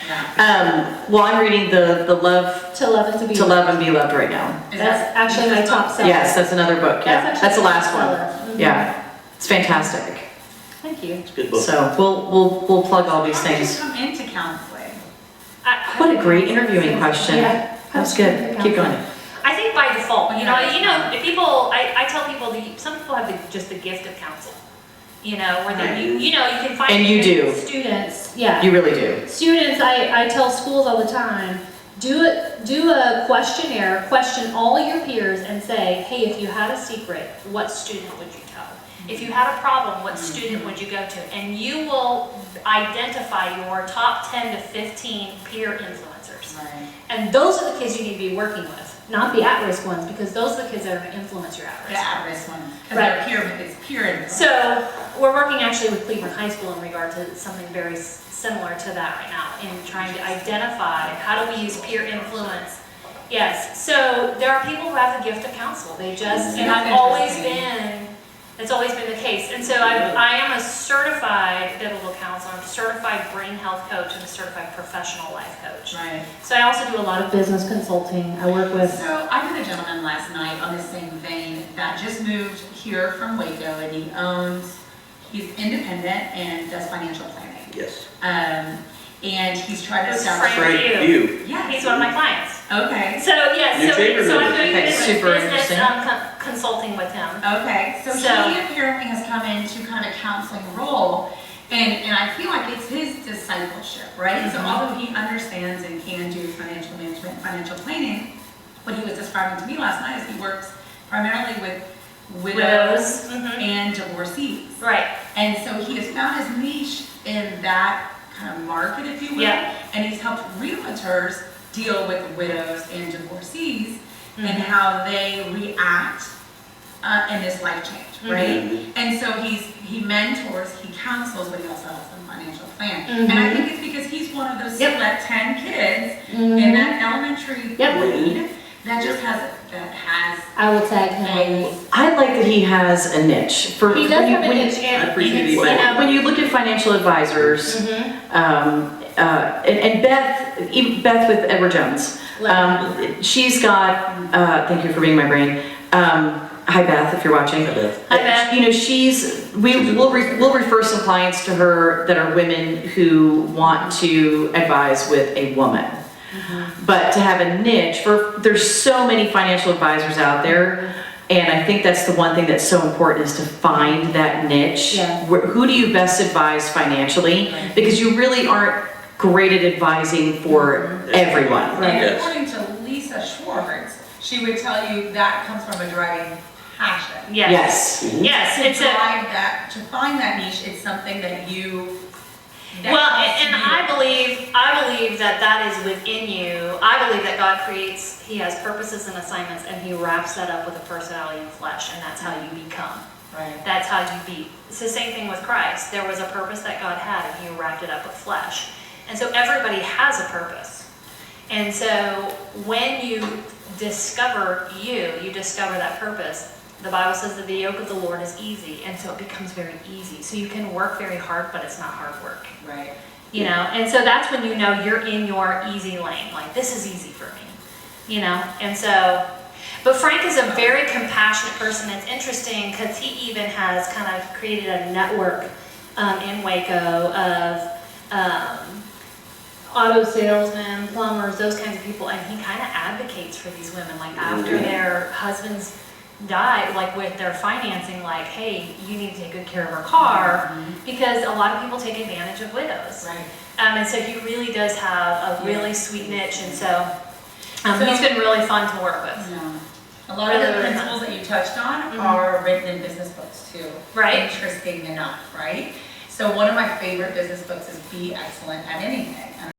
Well, I'm reading the Love To Love and to Be to Love and Be Loved right now. That's actually my top seller. Yes, that's another book. Yeah, That's that's the actually last my one. top seller. Yeah, it's fantastic. Thank you. It's a good book. So we'll plug all these How did you things. come into counseling? What a great interviewing question. Yeah. That's good. Keep going. I think by default, if people, I tell people, some people have just the gift of counsel. Where you can find. And you do. Students, yeah. You really do. Students, I tell schools all the time, do a questionnaire, question all your peers and say, hey, if you had a secret, what student would you tell? If you had a problem, what student would you go to? And you will identify your top 10 to 15 peer influencers. Right. And those are the kids you need to be working with, not the at-risk ones, because those are the kids that are going to influence your at-risk. The at-risk one. Because Right. it's peer influence. So we're working actually with Cleveland High School in regard to something very similar to that right now, in trying to identify how do we use peer influence. Yes, so there are people who have the gift of counsel. They just, and it's always been the case. And so I am a certified biblical counselor, I'm a certified brain health coach, and a certified professional life coach. Right. So I also do a lot of business consulting. I work with, So I met a gentleman last night on the same vein that just moved here from Waco, and he's independent and does financial planning. Yes. And he's trying to Who's establish. Frank? Frank View. Yeah. He's one of my clients. Okay. So yes, Your chamber so I'm member. doing Okay, business, super business interesting. consulting with him. Okay. So So- he apparently has come into kind of counseling role, and I feel like it's his discipleship, right? So although he understands and can do financial management, financial planning, what he was describing to me last night is he works primarily with widows Mhm. and divorcees. Right. And so he has found his niche in that kind of market, if you will. Yeah. And he's helped realtors deal with widows and divorcees and Mhm. how they react in this life change, right? Mhm. And so he mentors, he counsels, but he also helps them financial plan. Mhm. And I think it's because he's one of those Yep. select 10 kids Mhm. in that elementary Yep. grade that just has I will tag him. a I like that he has a niche. He does have a niche, I and appreciate he When you look at financial advisors, and Beth with Edward Jones, she's got, thank you for being my brain. Hi Beth, if you're watching. Hi, Beth. Hi, Beth. We'll refer some clients to her that are women who want to advise with a woman. But to have a niche, there's so many financial advisors out there, and I think that's the one thing that's so important is to find that niche. Yeah. Who do you best advise financially? Because you really aren't great at advising for everyone. And Yes. according to Lisa Schwartz, she would tell you that comes from a driving passion. Yes. Yes. Yes, To it's a, drive that, to find that niche, it's something that you. that well, comes to and you. I believe that is within you. I believe that God creates, He has purposes and assignments, and He wraps that up with a personality and flesh, and that's how you become. Right. That's how you be. It's the same thing with Christ. There was a purpose that God had, and He wrapped it up with flesh. And so everybody has a purpose. And so when you discover you discover that purpose. The Bible says that the yoke of the Lord is easy, and so it becomes very easy. So you can work very hard, but it's not hard work. Right. And so that's when you know you're in your easy lane. Like, this is easy for me, and so, but Frank is a very compassionate person. It's interesting because he even has kind of created a network in Waco of auto salesmen, plumbers, those kinds of people, and he kind of advocates for these women, like after their husbands die, like with their financing, like, hey, you need to take good care of our car, because a lot of people take advantage of widows. Right. And so he really does have a really sweet niche, and so he's been really fun to work with. Yeah. A lot of the Really principles that you touched on are written in business books too. Right. Interesting enough, right? So one of my favorite business books is Be Excellent at Anything.